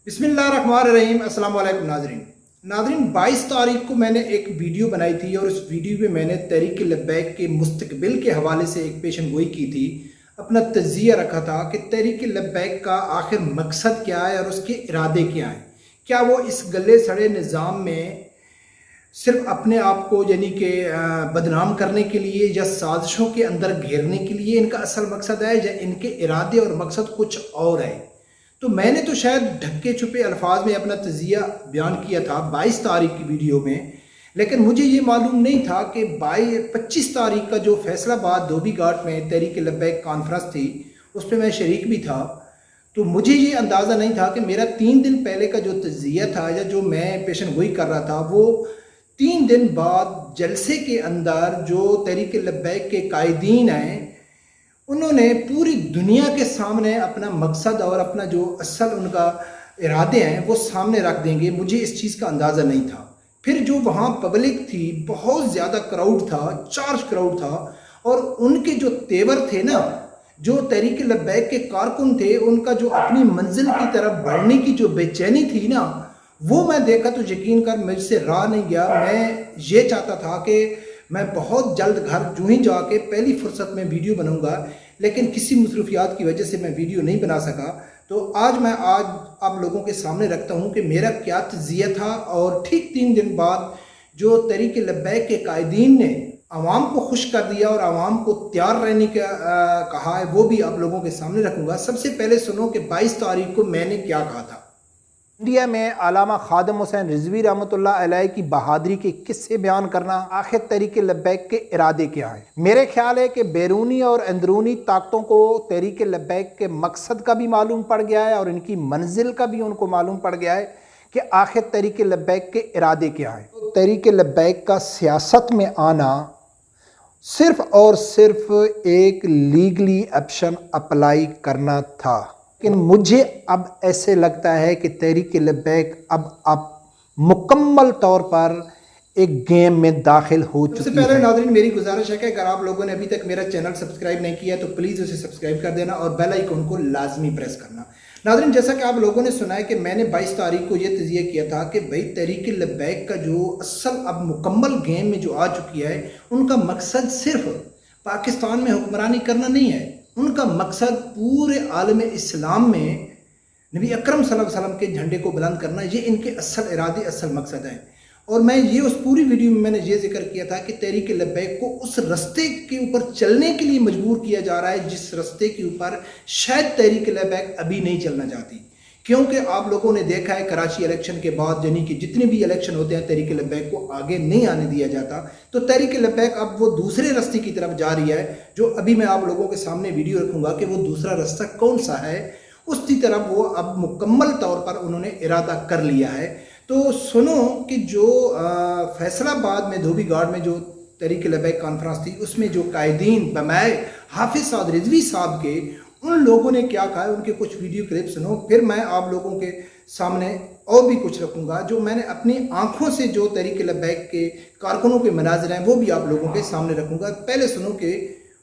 बिस्मिल्लाहिर्रहमानिर्रहीम। अस्सलाम वालेकुम नाज़रीन 22 तारीख को मैंने एक वीडियो बनाई थी और उस वीडियो में मैंने तहरीक लब्बैक के मुस्तकबिल के हवाले से एक पेशन गोई की थी। अपना तज़िया रखा था कि तहरीक लब्बैक का आखिर मकसद क्या है और उसके इरादे क्या हैं। क्या वो इस गले सड़े निज़ाम में सिर्फ अपने आप को यानी कि बदनाम करने के लिए या साजिशों के अंदर घेरने के लिए इनका असल मकसद है, या इनके इरादे और मकसद कुछ और है। तो मैंने तो शायद ढक्के छुपे अल्फाज में अपना तज़िया बयान किया था 22 तारीख की वीडियो में, लेकिन मुझे ये मालूम नहीं था कि 25 तारीख का जो फैसलाबाद धोबी घाट में तहरीक लब्बैक कॉन्फ्रेंस थी उस पर मैं शरीक भी था। तो मुझे ये अंदाज़ा नहीं था कि मेरा 3 दिन पहले का जो तज़िया था या जो मैं पेशन गोई कर रहा था वो 3 दिन बाद जलसे के अंदर जो तहरीक लब्बैक के कायदीन हैं उन्होंने पूरी दुनिया के सामने अपना मकसद और अपना जो असल उनका इरादे हैं वो सामने रख देंगे। मुझे इस चीज़ का अंदाज़ा नहीं था। फिर जो वहाँ पब्लिक थी, बहुत ज़्यादा क्राउड था, चार्ज क्राउड था, और उनके जो तेवर थे ना, जो तहरीक लब्बैक के कारकुन थे, उनका जो अपनी मंजिल की तरफ बढ़ने की जो बेचैनी थी ना, वो मैं देखा तो यकीन कर मुझसे रहा नहीं गया। मैं ये चाहता था कि मैं बहुत जल्द घर जूँ ही जाके पहली फुर्सत में वीडियो बनाऊंगा, लेकिन किसी मसरूफियात की वजह से मैं वीडियो नहीं बना सका। तो आज आप लोगों के सामने रखता हूं कि मेरा क्या तज़िया था, और ठीक 3 दिन बाद जो तहरीक लब्बैक के कायदीन ने आवाम को खुश कर दिया और आवाम को तैयार रहने का कहा है, वो भी आप लोगों के सामने रखूँगा। सबसे पहले सुनो कि 22 तारीख को मैंने क्या कहा था। इंडिया में अल्लामा खादिम हुसैन रिजवी रहमतुल्लाह अलैह की बहादुरी के किस्से बयान करना, आखिर तहरीक लब्बैक के इरादे क्या हैं। मेरे ख्याल है कि बैरूनी और अंदरूनी ताकतों को तहरीक लब्बैक के मकसद का भी मालूम पड़ गया है और इनकी मंजिल का भी उनको मालूम पड़ गया है कि आखिर तहरीक लब्बैक के इरादे क्या हैं। तहरीक लब्बैक का सियासत में आना सिर्फ और सिर्फ एक लीगली ऑप्शन अप्लाई करना था, लेकिन मुझे अब ऐसे लगता है कि तहरीक लब्बैक अब मुकम्मल तौर पर एक गेम में दाखिल हो चुकी है। सबसे पहले नाज़रीन मेरी गुजारिश है कि अगर आप लोगों ने अभी तक मेरा चैनल सब्सक्राइब नहीं किया तो प्लीज़ उसे सब्सक्राइब कर देना और बेल आइकन को लाजमी प्रेस करना। नाज़रीन जैसा कि आप लोगों ने सुना है कि मैंने 22 तारीख को ये तज़िया किया था कि भाई तहरीक लब्बैक का जो असल अब मुकम्मल गेम में जो आ चुकी है, उनका मकसद सिर्फ पाकिस्तान में हुक्मरानी करना नहीं है। उनका मकसद पूरे आलम इस्लाम में नबी अकरम सल्लल्लाहु अलैहि वसल्लम के झंडे को बुलंद करना, ये इनके असल इरादे असल मकसद है। और मैं ये उस पूरी वीडियो में मैंने ये जिक्र किया था कि तहरीक लब्बैक को उस रास्ते के ऊपर चलने के लिए मजबूर किया जा रहा है जिस रास्ते के ऊपर शायद तहरीक लब्बैक अभी नहीं चलना चाहती। क्योंकि आप लोगों ने देखा है कराची इलेक्शन के बाद यानी कि जितने भी इलेक्शन होते हैं तहरीक लब्बैक को आगे नहीं आने दिया जाता। तो तहरीक लब्बैक अब वो दूसरे रास्ते की तरफ जा रही है, जो अभी मैं आप लोगों के सामने वीडियो रखूंगा कि वो दूसरा रास्ता कौन सा है। उसकी तरफ वो अब मुकम्मल तौर पर उन्होंने इरादा कर लिया है। तो सुनो कि जो फैसलाबाद में धोबी घाट में जो तहरीक लब्बैक कॉन्फ्रेंस थी उसमें जो कायदीन बमाए हाफिज साद रिजवी साहब के उन लोगों ने क्या कहा है, उनके कुछ वीडियो क्लिप सुनो। फिर मैं आप लोगों के सामने और भी कुछ रखूंगा जो मैंने अपनी आंखों से जो तहरीक लब्बैक के कारकुनों के मनाज़िर हैं वो भी आप लोगों के सामने रखूंगा। पहले सुनो कि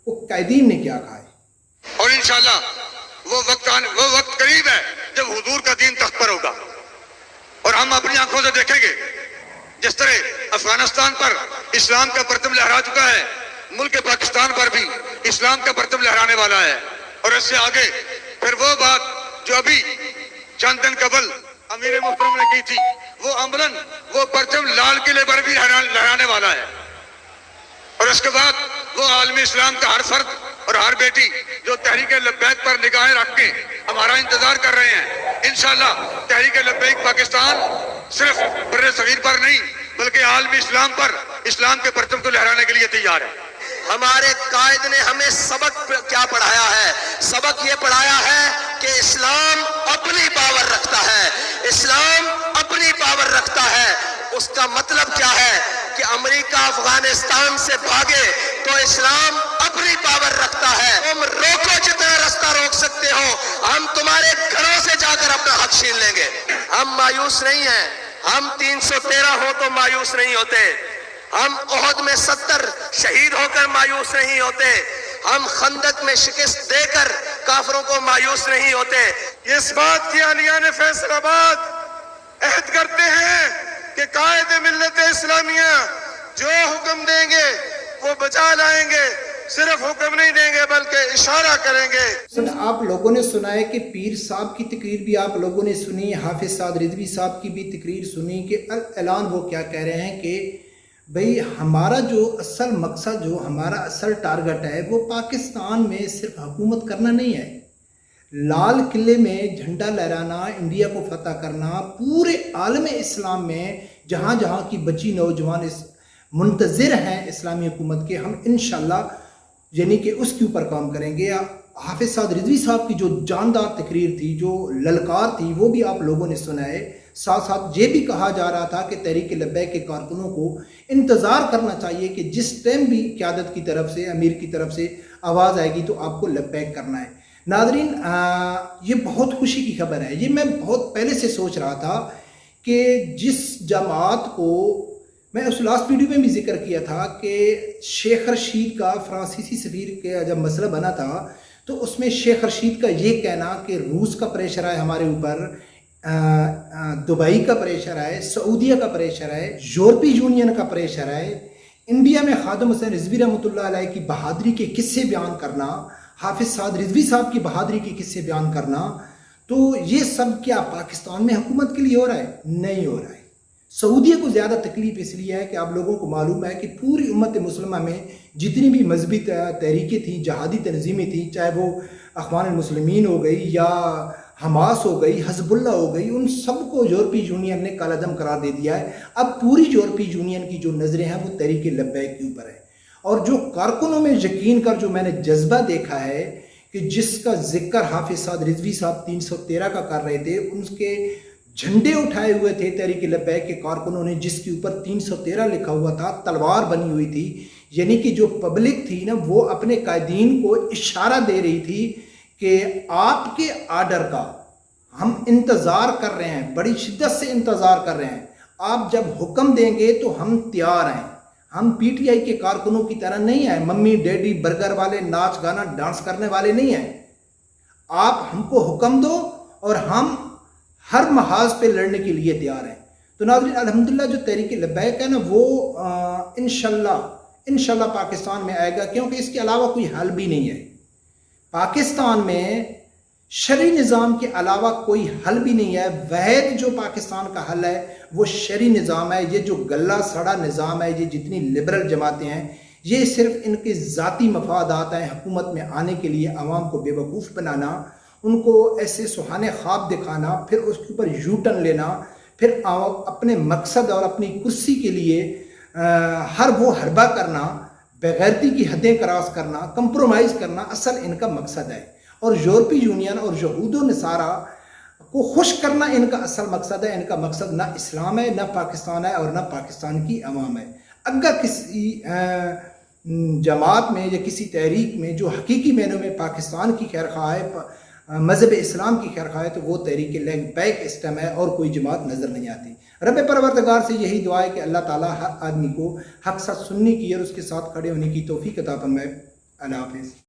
वो कायदीन ने क्या कहा है। और इंशाल्लाह वो वक्त करीब है जब हुजूर का दीन तख्त पर होगा और हम अपनी आंखों से देखेंगे जिस तरह अफगानिस्तान पर इस्लाम का परचम लहरा चुका है, मुल्क पाकिस्तान पर भी इस्लाम का परचम लहराने वाला है। और इससे आगे फिर वो बात जो अभी चंद दिन कबल अमीर मुहतरम ने की थी, वो अमलन वो परचम लाल किले पर भी लहराने वाला है। और उसके बाद वो आलमी इस्लाम का हर फर्द और हर बेटी जो तहरीक लब्बैक पर निगाहें रख के हमारा इंतजार कर रहे हैं, इंशाल्लाह तहरीक लब्बैक पाकिस्तान सिर्फ बर्रे सगीर पर नहीं बल्कि आलमी इस्लाम पर इस्लाम के परचम को लहराने के लिए तैयार है। हमारे कायद ने हमें सबक क्या पढ़ाया है? सबक ये पढ़ाया है कि इस्लाम अपनी पावर रखता है, इस्लाम अपनी पावर रखता है। उसका मतलब क्या है कि अमेरिका अफगानिस्तान से भागे तो इस्लाम अपनी पावर रखता है। तुम रोको जितना रास्ता रोक सकते हो, हम तुम्हारे घरों से जाकर अपना हक छीन लेंगे। हम मायूस नहीं हैं, हम 313 हो तो मायूस नहीं होते, हम ओहद में 70 शहीद होकर मायूस नहीं होते, हम खंदक में शिकस्त देकर काफिरों को मायूस नहीं होते। इस बात की आलियान फैसलाबाद अहद करते हैं कि कायदे मिल्लत इस्लामिया जो हुक्म देंगे वो बचा लाएंगे, सिर्फ हुक्म नहीं देंगे बल्कि इशारा करेंगे। सर, आप लोगों ने सुना है कि पीर साहब की तकरीर भी आप लोगों ने सुनी, हाफिज साद रिजवी साहब की भी तकरीर सुनी कि ऐलान वो क्या कह रहे हैं कि भाई हमारा जो असल मकसद, जो हमारा असल टारगेट है वो पाकिस्तान में सिर्फ हुकूमत करना नहीं है, लाल किले में झंडा लहराना, इंडिया को फतह करना, पूरे आलम इस्लाम में जहाँ जहाँ की बच्ची नौजवान इस मुंतज़िर हैं इस्लामी हुकूमत के, हम इंशाल्लाह यानी कि उसके ऊपर काम करेंगे। हाफिज साद रिजवी साहब की जो जानदार तकरीर थी, जो ललकार थी, वो भी आप लोगों ने सुना है। साथ साथ ये भी कहा जा रहा था कि तहरीक लब्बैक के कारकुनों को इंतज़ार करना चाहिए कि जिस टाइम भी क़यादत की तरफ से, अमीर की तरफ से आवाज़ आएगी तो आपको लब्बैक करना है। नाज़रीन, ये बहुत खुशी की खबर है। ये मैं बहुत पहले से सोच रहा था कि जिस जमात को मैं उस लास्ट वीडियो में भी जिक्र किया था कि शेख रशीद का फ्रांसीसी सफ़ीर के जब मसला बना था तो उसमें शेख रशीद का ये कहना कि रूस का प्रेशर है हमारे ऊपर, दुबई का प्रेशर है, सऊदीया का प्रेशर है, यूरोपीय यूनियन का प्रेशर है, इंडिया में खादम हुसैन रिजवी रहमतुल्लाह अलैह की बहादुरी के किस्से बयान करना, हाफिज साद रिजवी साहब की बहादुरी के किस्से बयान करना, तो ये सब क्या पाकिस्तान में हुकूमत के लिए हो रहा है? नहीं हो रहा है। सऊदीया को ज़्यादा तकलीफ इसलिए है कि आप लोगों को मालूम है कि पूरी उम्मत मुस्लिमा में जितनी भी मजहबी तहरीकें थी, जहादी तंजीमें थी, चाहे वो अख़वान मुस्लिमीन हो गई या हमास हो गई, हज़बुल्लाह हो गई, उन सबको यूरोपीय यूनियन ने कालादम करार दे दिया है। अब पूरी यूरोपीय यूनियन की जो नज़रें हैं वो तहरीक लब्बैक के ऊपर है। और जो कारकुनों में यकीन कर जो मैंने जज्बा देखा है कि जिसका जिक्र हाफिज साद रिजवी साहब 313 का कर रहे थे, उनके झंडे उठाए हुए थे तहरीक लब्बैक के कारकुनों ने, जिसके ऊपर 313 लिखा हुआ था, तलवार बनी हुई थी, यानी कि जो पब्लिक थी ना वो अपने कायदीन को इशारा दे रही थी कि आपके आर्डर का हम इंतज़ार कर रहे हैं, बड़ी शिद्दत से इंतज़ार कर रहे हैं, आप जब हुक्म देंगे तो हम तैयार हैं। हम पीटीआई के कारकुनों की तरह नहीं हैं, मम्मी डैडी बर्गर वाले, नाच गाना डांस करने वाले नहीं हैं। आप हमको हुक्म दो और हम हर महाज पे लड़ने के लिए तैयार हैं। तो नाज़रीन, अल्हम्दुलिल्लाह जो तहरीक लब्बैक है ना वो इंशाल्लाह पाकिस्तान में आएगा, क्योंकि इसके अलावा कोई हल भी नहीं है। पाकिस्तान में शरी निज़ाम के अलावा कोई हल भी नहीं है। वाहिद जो पाकिस्तान का हल है वो शरी निज़ाम है। ये जो गला सड़ा निज़ाम है, ये जितनी लिबरल जमातें हैं, ये सिर्फ इनके ज़ाती मफादात हैं। हुकूमत में आने के लिए आवाम को बेवकूफ़ बनाना, उनको ऐसे सुहाने ख्वाब दिखाना, फिर उसके ऊपर यू टर्न लेना, फिर अपने मकसद और अपनी कुर्सी के लिए हर वो हरबा करना, बेगैरती की हदें क्रॉस करना, कंप्रोमाइज़ करना, असल इनका मकसद है। और यूरोपीय यूनियन और यहूद व नसारा को खुश करना इनका असल मकसद है। इनका मकसद ना इस्लाम है, ना पाकिस्तान है और ना पाकिस्तान की अवाम है। अगर किसी जमात में या किसी तहरीक में जो हकीकी मैनों में पाकिस्तान की खैर ख्वाह है, मज़हब इस्लाम की खैर ख्वाह है, तो वो तहरीक लब्बैक इस्लाम है और कोई जमात नज़र नहीं आती। रब परवरदिगार से यही दुआ है कि अल्लाह ताला हर आदमी को हक़ सच सुनने की और उसके साथ खड़े होने की तौफीक अता फरमाए। अल्लाह हाफ़िज़।